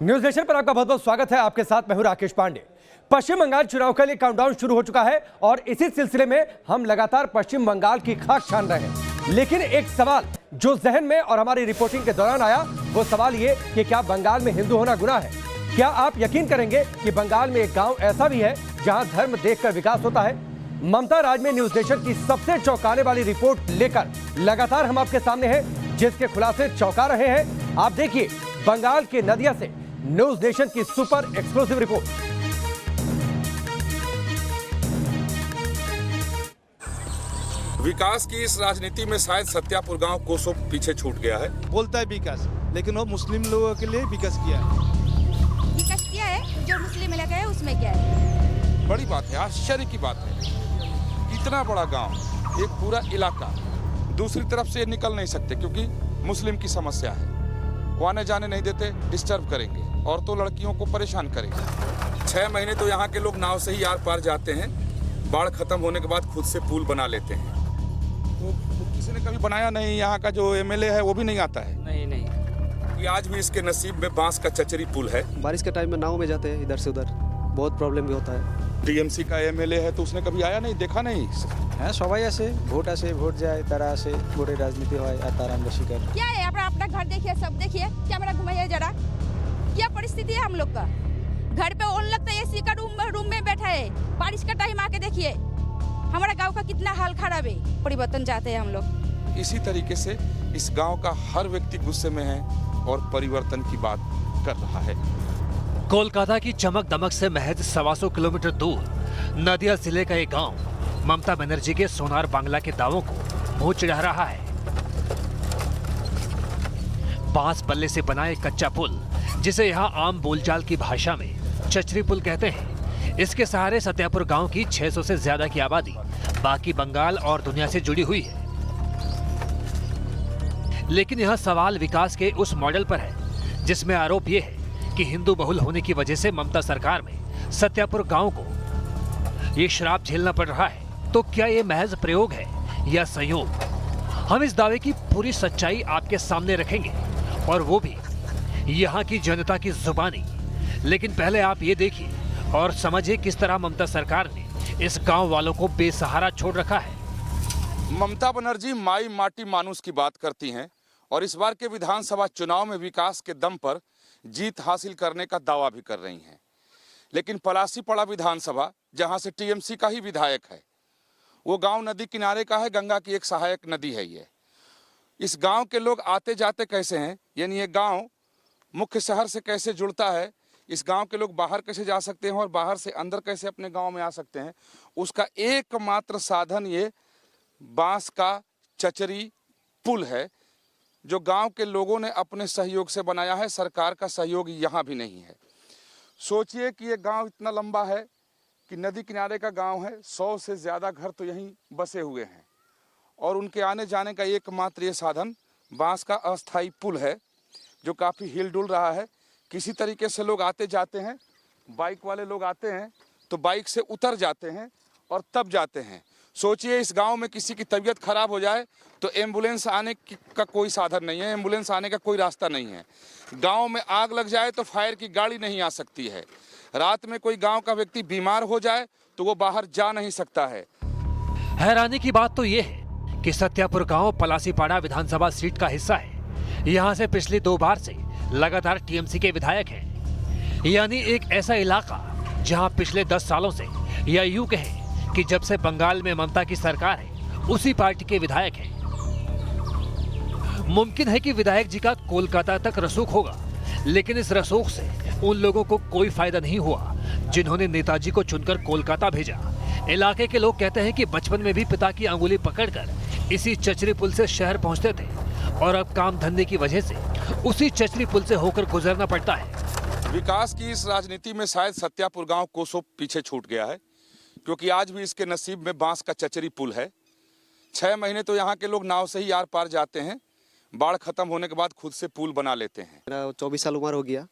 News nation पर आपका बहुत बहुत स्वागत है। आपके साथ मैं हूं राकेश पांडे। पश्चिम बंगाल चुनाव के लिए काउंटडाउन शुरू हो चुका है और इसी सिलसिले में हम लगातार पश्चिम बंगाल की खाक छान रहे हैं। लेकिन एक सवाल जो जहन में और हमारी रिपोर्टिंग के दौरान आया, वो सवाल ये कि क्या बंगाल में हिंदू होना गुनाह है? क्या आप यकीन करेंगे कि बंगाल में एक गांव ऐसा भी है जहां धर्म देखकर विकास होता है? ममता राज में न्यूज नेशन की सबसे चौंकाने वाली रिपोर्ट लेकर लगातार हम आपके सामने हैं, जिसके खुलासे चौंका रहे हैं। आप देखिए बंगाल के नदिया से न्यूज नेशन की सुपर एक्सक्लूसिव रिपोर्ट। विकास की इस राजनीति में शायद सत्यापुर गांव कोसों पीछे छूट गया है। बोलता है विकास, लेकिन वो मुस्लिम लोगों के लिए विकास किया है। विकास किया है, जो मुस्लिम इलाका है उसमें क्या है? बड़ी बात है, आश्चर्य की बात है। इतना बड़ा गांव, एक पूरा इलाका दूसरी तरफ से निकल नहीं सकते क्योंकि मुस्लिम की समस्या है। वो आने जाने नहीं देते, डिस्टर्ब करेंगे, औरतों लड़कियों को परेशान करेंगे। 6 महीने तो यहाँ के लोग नाव से ही आर पार जाते हैं। बाढ़ खत्म होने के बाद खुद से पुल बना लेते हैं। तो किसी ने कभी बनाया नहीं। यहाँ का जो एमएलए है वो भी नहीं आता है। नहीं कि आज भी इसके नसीब में बांस का चचरी पुल है। बारिश के टाइम में नाव में जाते हैं इधर से उधर, बहुत प्रॉब्लम भी होता है। टीएमसी का एमएलए है तो उसने कभी आया नहीं, देखा नहीं। হ্যাঁ সবাই আসে, ভোট যায়, তারা আসে, ভোটের রাজনীতি হয় আর তারা আমরা শিকার। क्या है? अपना घर देखिए, सब देखिए, कैमरा घुमाइए जरा। क्या परिस्थिति है हम लोग का? घर पे उन लोग तो एसी का रूम में बैठा है। बारिश का टाइम आके देखिए हमारा गांव का कितना हाल खराब है। परिवर्तन चाहते हैं हम लोग। इसी तरीके से इस गांव का हर व्यक्ति गुस्से में है और परिवर्तन की बात कर रहा है। कोलकाता की चमक दमक से महज 125 किलोमीटर दूर नदिया जिले का एक गांव ममता बनर्जी के सोनार बांग्ला के दावों को मुंह चिढ़ा रहा है। बांस बल्ले से बना एक कच्चा पुल, जिसे यहाँ आम बोलचाल की भाषा में चचरी पुल कहते हैं, इसके सहारे सत्यापुर गांव की 600 से ज्यादा की आबादी बाकी बंगाल और दुनिया से जुड़ी हुई है। लेकिन यह सवाल विकास के उस मॉडल पर है जिसमें आरोप यह है कि हिंदू बहुल होने की वजह से ममता सरकार में सत्यापुर गांव को ये श्राप झेलना पड़ रहा है। तो क्या ये महज प्रयोग है या संयोग? हम इस दावे की पूरी सच्चाई आपके सामने रखेंगे, और वो भी यहाँ की जनता की जुबानी। लेकिन पहले आप ये देखिए और समझिए किस तरह ममता सरकार ने इस गांव वालों को बेसहारा छोड़ रखा है। ममता बनर्जी माई माटी मानुस की बात करती हैं और इस बार के विधानसभा चुनाव में विकास के दम पर जीत हासिल करने का दावा भी कर रही हैं। लेकिन पलासीपड़ा विधानसभा, जहां से टीएमसी का ही विधायक है, वो गांव नदी किनारे का है। गंगा की एक सहायक नदी है ये। इस गांव के लोग आते जाते कैसे हैं, यानी ये गांव मुख्य शहर से कैसे जुड़ता है, इस गांव के लोग बाहर कैसे जा सकते हैं और बाहर से अंदर कैसे अपने गांव में आ सकते हैं, उसका एकमात्र साधन ये बांस का चचरी पुल है, जो गांव के लोगों ने अपने सहयोग से बनाया है। सरकार का सहयोग यहाँ भी नहीं है। सोचिए कि ये गांव इतना लंबा है कि नदी किनारे का गांव है। 100 से ज़्यादा घर तो यहीं बसे हुए हैं और उनके आने जाने का एकमात्र ये साधन बांस का अस्थाई पुल है, जो काफ़ी हिल डुल रहा है। किसी तरीके से लोग आते जाते हैं। बाइक वाले लोग आते हैं तो बाइक से उतर जाते हैं और तब जाते हैं। सोचिए इस गांव में किसी की तबीयत खराब हो जाए तो एम्बुलेंस आने का कोई साधन नहीं है, एम्बुलेंस आने का कोई रास्ता नहीं है। गांव में आग लग जाए तो फायर की गाड़ी नहीं आ सकती है। रात में कोई गांव का व्यक्ति बीमार हो जाए तो वो बाहर जा नहीं सकता है। हैरानी की बात तो ये है कि सत्यापुर गांव पलासीपाड़ा विधानसभा सीट का हिस्सा है। यहाँ से पिछली 2 बार से लगातार टीएमसी के विधायक हैं। यानी एक ऐसा इलाका जहां पिछले 10 सालों से, या यूं कहें कि जब से बंगाल में ममता की सरकार है, उसी पार्टी के विधायक हैं। मुमकिन है कि विधायक जी का कोलकाता तक रसूख होगा, लेकिन इस रसूख से उन लोगों को कोई फायदा नहीं हुआ जिन्होंने नेताजी को चुनकर कोलकाता भेजा। इलाके के लोग कहते हैं कि बचपन में भी पिता की अंगुली पकड़कर इसी चचरी पुल से शहर पहुंचते थे और अब काम धंधे की वजह से उसी चचरी पुल से होकर गुजरना पड़ता है। विकास की इस राजनीति में शायद सत्यापुर गांव कोसों पीछे छूट गया है, क्योंकि आज भी इसके नसीब में बांस का चचरी पुल है। 6 महीने तो यहाँ के लोग नाव से ही आर पार जाते हैं। बाढ़ खत्म होने के बाद खुद से पुल बना लेते हैं। मेरा 24 साल उम्र हो गया,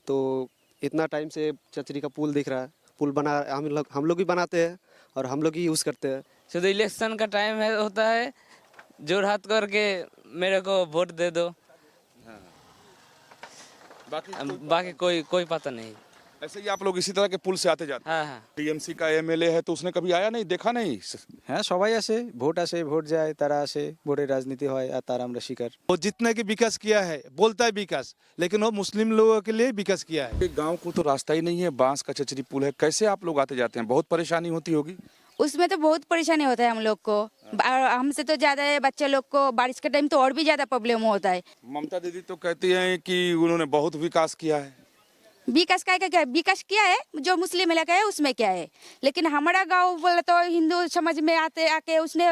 तो इतना टाइम से चचरी का पुल दिख रहा है। पुल बना हम लोग भी बनाते हैं और हम लोग ही यूज़ करते हैं। शुद्ध इलेक्शन का टाइम है, होता है, जोर हाथ करके मेरे को वोट दे दो। बाकी कोई पता नहीं। ऐसे ही आप लोग इसी तरह के पुल से आते जाते हैं? हाँ हाँ। टीएमसी का एमएलए है तो उसने कभी आया नहीं, देखा नहीं? হ্যাঁ সবাই আসে, ভোট যায়, তারা আসে, ভোটের রাজনীতি হয় আর তারা আমরা শিকার। वो जितने की विकास किया है, बोलता है विकास, लेकिन वो मुस्लिम लोगों के लिए विकास किया है। गांव को तो रास्ता ही नहीं है, बांस का चचरी पुल है, कैसे आप लोग आते जाते हैं? बहुत परेशानी होती होगी। उसमें तो बहुत परेशानी होता है हम लोग को, और हमसे तो ज्यादा है बच्चे लोग को, बारिश के टाइम तो और भी ज्यादा प्रॉब्लम होता है। ममता दीदी तो कहती हैं कि उन्होंने बहुत विकास किया है। विकास का क्या विकास किया है, जो मुस्लिम इलाका है उसमें क्या है, लेकिन हमारा गांव बोला तो हिंदू समझ में आके उसने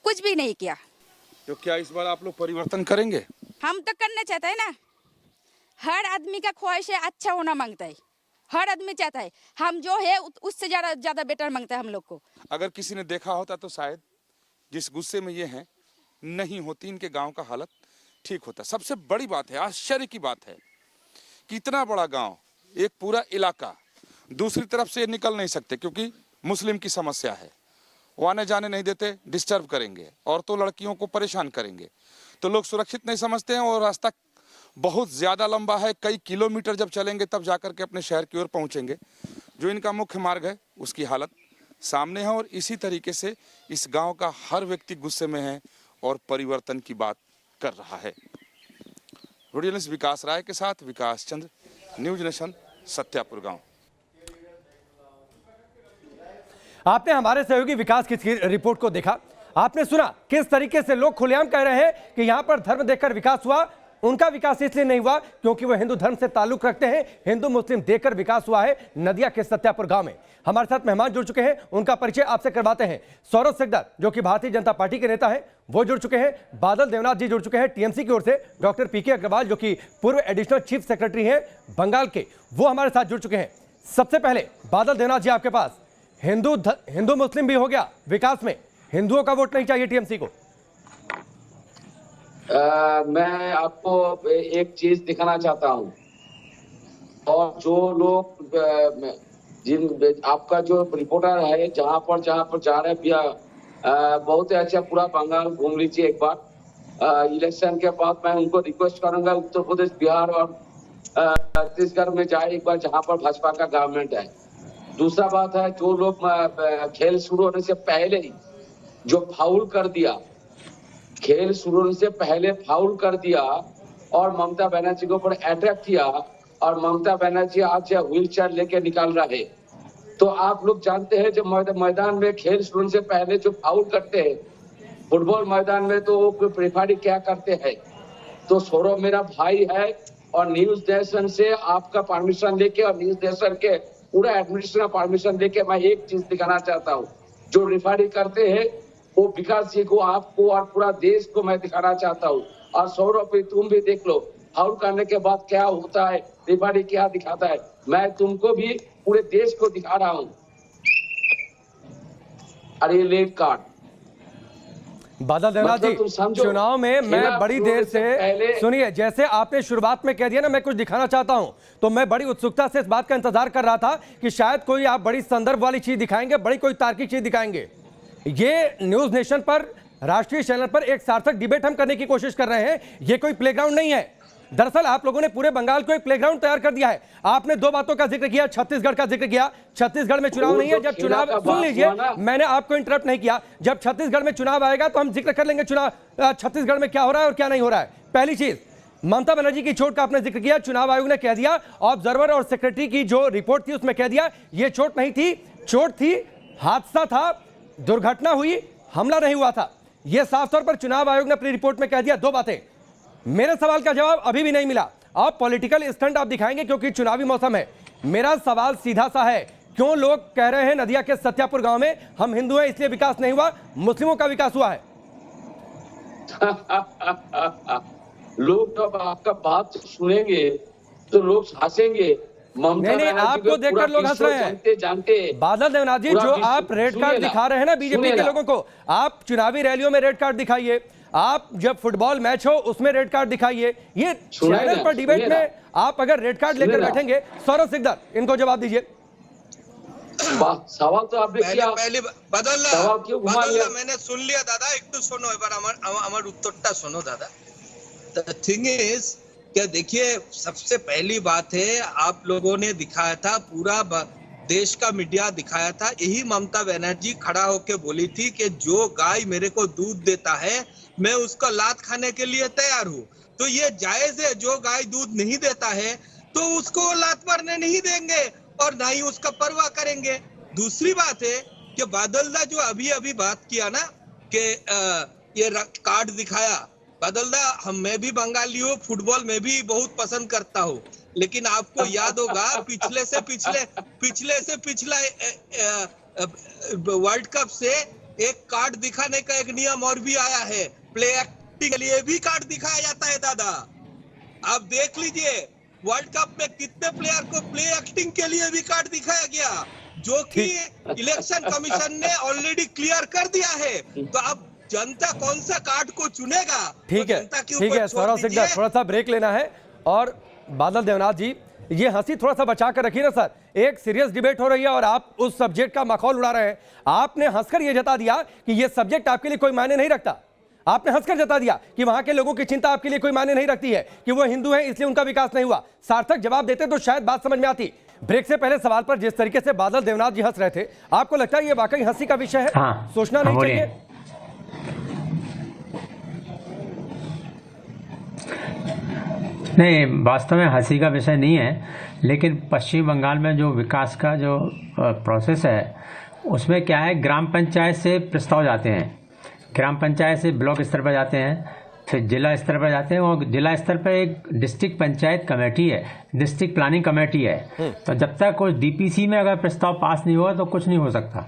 कुछ भी नहीं किया। तो क्या इस बार आप लोग परिवर्तन करेंगे? हम तो करना चाहते हैं ना, हर आदमी का ख्वाहिश है अच्छा होना मांगता है, हर आदमी चाहता है हम जो है उससे ज्यादा बेटर मांगता है हम लोग को। अगर किसी ने देखा होता तो शायद जिस गुस्से में ये हैं नहीं होती, इनके गांव का हालत ठीक होता। सबसे बड़ी बात है, आश्चर्य की बात है, कितना बड़ा गांव, एक पूरा इलाका, दूसरी तरफ से निकल नहीं सकते क्योंकि मुस्लिम की समस्या है, वो आने जाने नहीं देते, डिस्टर्ब करेंगे, औरतों लड़कियों को परेशान करेंगे, तो लोग सुरक्षित नहीं समझते हैं। और रास्ता बहुत ज़्यादा लंबा है, कई किलोमीटर जब चलेंगे तब जाकर के अपने शहर की ओर पहुंचेंगे। जो इनका मुख्य मार्ग है उसकी हालत सामने है, और इसी तरीके से इस गांव का हर व्यक्ति गुस्से में है और परिवर्तन की बात कर रहा है। वीडियो विकास राय के साथ विकास चंद्र, न्यूज नेशन, सत्यापुर गांव। आपने हमारे सहयोगी विकास की रिपोर्ट को देखा, आपने सुना किस तरीके से लोग खुलेआम कह रहे हैं कि यहां पर धर्म देखकर विकास हुआ। उनका विकास इसलिए नहीं हुआ क्योंकि वह हिंदू धर्म से ताल्लुक रखते हैं, हिंदू मुस्लिम देखकर विकास हुआ है नदिया के सत्यापुर गांव में। हमारे साथ मेहमान जुड़ चुके हैं, उनका परिचय आपसे करवाते हैं। सौरभ सिकदर जो कि भारतीय जनता पार्टी के नेता हैं, वो जुड़ चुके हैं। बादल देवनाथ जी जुड़ चुके हैं टीएमसी की ओर से। डॉक्टर पीके अग्रवाल जो कि पूर्व एडिशनल चीफ सेक्रेटरी हैं बंगाल के, वो हमारे साथ जुड़ चुके हैं। सबसे पहले बादल देवनाथ जी, आपके पास हिंदू मुस्लिम भी हो गया विकास में, हिंदुओं का वोट नहीं चाहिए टीएमसी को। मैं आपको एक चीज दिखाना चाहता हूँ, और जो लोग आपका जो रिपोर्टर है जहाँ पर जा रहे भैया, बहुत ही अच्छा, पूरा बंगाल घूम लीजिए एक बार। इलेक्शन के बाद मैं उनको रिक्वेस्ट करूंगा उत्तर प्रदेश, बिहार और छत्तीसगढ़ में जाए एक बार, जहाँ पर भाजपा का गवर्नमेंट है। दूसरा बात है, जो लोग खेल शुरू होने से पहले ही जो फाउल कर दिया, खेल शुरू होने से पहले फाउल कर दिया और ममता बनर्जी के ऊपर अटैक किया, और ममता बनर्जी आज व्हील चेयर लेके निकाल रहे। तो आप लोग जानते हैं, जब मैदान में खेल शुरू होने से पहले जो फाउल करते हैं फुटबॉल मैदान में, तो वो रेफरी क्या करते हैं। तो सौरभ मेरा भाई है, और न्यूज नेशन से आपका परमिशन लेके और न्यूज नेशन के पूरा एडमिनिस्ट्रेशन का परमिशन लेके मैं एक चीज दिखाना चाहता हूँ। जो रेफरी करते हैं वो विकास जी को, आपको और पूरा देश को मैं दिखाना चाहता हूँ। और सौरभ भी, तुम भी देख लो फाउल करने के बाद क्या होता है, रेफरी क्या दिखाता है। मैं तुमको भी पूरे देश को दिखा रहा हूँ। अरे रेड कार्ड। बादल देवनाथ जी, चुनाव में मैं बड़ी देर से, सुनिए, जैसे आपने शुरुआत में कह दिया ना मैं कुछ दिखाना चाहता हूं, तो मैं बड़ी उत्सुकता से इस बात का इंतजार कर रहा था कि शायद कोई आप बड़ी संदर्भ वाली चीज दिखाएंगे, बड़ी कोई तार्किक चीज दिखाएंगे। ये न्यूज नेशन पर, राष्ट्रीय चैनल पर एक सार्थक डिबेट हम करने की कोशिश कर रहे हैं। ये कोई प्लेग्राउंड नहीं है। दरअसल आप लोगों ने पूरे बंगाल को एक प्लेग्राउंड तैयार कर दिया है। आपने दो बातों का जिक्र किया, छत्तीसगढ़ का जिक्र किया। छत्तीसगढ़ में चुनाव नहीं है, जब चुनाव, सुन लीजिए, मैंने आपको इंटरप्ट नहीं किया। जब छत्तीसगढ़ में चुनाव आएगा तो हम जिक्र कर लेंगे चुनाव, छत्तीसगढ़ में क्या हो रहा है और क्या नहीं हो रहा है। पहली चीज, ममता बनर्जी की चोट का आपने जिक्र किया। चुनाव आयोग ने कह दिया, ऑब्जर्वर और सेक्रेटरी की जो रिपोर्ट थी उसमें कह दिया ये चोट नहीं थी, चोट थी, हादसा था, दुर्घटना हुई, हमला नहीं हुआ था। यह साफ तौर पर चुनाव आयोग ने अपनी रिपोर्ट में कह दिया। दो बातें, मेरे सवाल का जवाब अभी भी नहीं मिला। आप पॉलिटिकल स्टंट आप दिखाएंगे क्योंकि चुनावी मौसम है। मेरा सवाल सीधा सा है, क्यों लोग कह रहे हैं नदिया के सत्यापुर गांव में हम हिंदू हैं इसलिए विकास नहीं हुआ, मुस्लिमों का विकास हुआ है? लोग जब आपका बात सुनेंगे तो लोग हंसेंगे। नहीं, आपको देखकर लोग हंस रहे हैं। जानते बादल देवनाथ जी, जो आप रेड कार्ड दिखा रहे हैं ना बीजेपी के लोगों को, आप चुनावी रैलियों में रेड कार्ड दिखाइए, आप जब फुटबॉल मैच हो उसमें रेड कार्ड दिखाइए। ये चैनल पर डिबेट में आप अगर रेड कार्ड लेकर बैठेंगे, सौरभ सिकदर, इनको जवाब दीजिए। सवाल तो आपने किया, पहले सवाल क्यों घुमा लिया? मैंने सुन लिया दादा, एक तो सुनो, एक बार আমার উত্তরটা শোনো দাদা। The thing is क्या देखिए, सबसे पहली बात है, आप लोगों ने दिखाया था, पूरा देश का मीडिया दिखाया था, यही ममता बनर्जी खड़ा होके बोली थी कि जो गाय मेरे को दूध देता है मैं उसका लात खाने के लिए तैयार हूँ। तो ये जायज है, जो गाय दूध नहीं देता है तो उसको लात मारने नहीं देंगे और ना ही उसका परवाह करेंगे। दूसरी बात है कि बादलदा जो अभी अभी बात किया ना कि ये कार्ड दिखाया, बादलदा मैं भी बंगाली हूँ, फुटबॉल में भी बहुत पसंद करता हूँ, लेकिन आपको याद होगा पिछले से पिछला वर्ल्ड कप से एक कार्ड दिखाने का एक नियम और भी आया है, प्ले एक्टिंग के लिए भी कार्ड दिखाया जाता है दादा। आप देख लीजिए वर्ल्ड कप में कितने प्लेयर को प्ले एक्टिंग के लिए भी कार्ड दिखाया गया, जो कि इलेक्शन कमीशन ने ऑलरेडी क्लियर कर दिया है। तो अब जनता कौन सा कार्ड को चुनेगा? ठीक है सौरभ सिकदर, थोड़ा सा ब्रेक लेना है। और बादल देवनाथ जी, ये हंसी थोड़ा सा बचा कर रखिए ना सर, एक सीरियस डिबेट हो रही है और आप उस सब्जेक्ट का मखौल उड़ा रहे हैं। आपने हंसकर ये जता दिया कि ये सब्जेक्ट आपके लिए कोई मायने नहीं रखता। आपने हंसकर जता दिया कि वहां के लोगों की चिंता आपके लिए कोई मायने नहीं रखती है, कि वो हिंदू हैं इसलिए उनका विकास नहीं हुआ। सार्थक जवाब देते तो शायद बात समझ में आती। ब्रेक से पहले सवाल पर जिस तरीके से बादल देवनाथ जी हंस रहे थे, आपको लगता है ये वाकई हंसी का विषय है? हाँ, सोचना नहीं चाहिए? नहीं, वास्तव में हंसी का विषय नहीं है, लेकिन पश्चिम बंगाल में जो विकास का जो प्रोसेस है उसमें क्या है, ग्राम पंचायत से प्रस्ताव जाते हैं, ग्राम पंचायत से ब्लॉक स्तर पर जाते हैं, फिर जिला स्तर पर जाते हैं, और जिला स्तर पर एक डिस्ट्रिक्ट पंचायत कमेटी है, डिस्ट्रिक्ट प्लानिंग कमेटी है। तो जब तक कुछ डीपीसी में अगर प्रस्ताव पास नहीं हुआ तो कुछ नहीं हो सकता।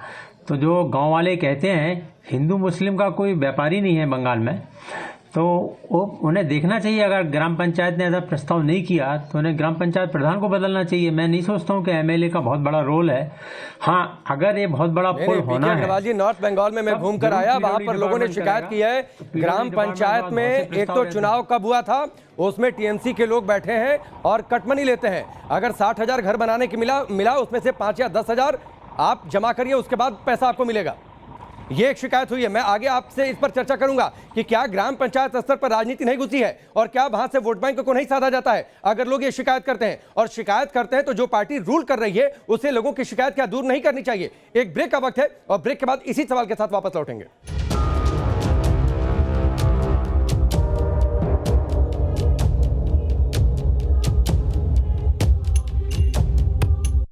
तो जो गांव वाले कहते हैं हिंदू मुस्लिम का कोई व्यापारी नहीं है बंगाल में, तो वो उन्हें देखना चाहिए। अगर ग्राम पंचायत ने ऐसा प्रस्ताव नहीं किया तो उन्हें ग्राम पंचायत प्रधान को बदलना चाहिए। मैं नहीं सोचता हूँ कि एमएलए का बहुत बड़ा रोल है। हाँ, अगर ये बहुत बड़ा पुल होना है। जी, नॉर्थ बंगाल में मैं घूम कर आया, वहां पर लोगों ने शिकायत की है ग्राम पंचायत में एक तो चुनाव कब हुआ था, उसमें टीएमसी के लोग बैठे हैं और कटमनी लेते हैं। अगर 60,000 घर बनाने की मिला उसमें से 5 या 10,000 आप जमा करिए, उसके बाद पैसा आपको मिलेगा। ये एक शिकायत हुई है। मैं आगे आपसे इस पर चर्चा करूंगा कि क्या ग्राम पंचायत स्तर पर राजनीति नहीं घुसी है और क्या वहां से वोट बैंक को नहीं साधा जाता है। अगर लोग ये शिकायत करते हैं और शिकायत करते हैं तो जो पार्टी रूल कर रही है उसे लोगों की शिकायत क्या दूर नहीं करनी चाहिए। एक ब्रेक का वक्त है और ब्रेक के बाद इसी सवाल के साथ वापस लौटेंगे।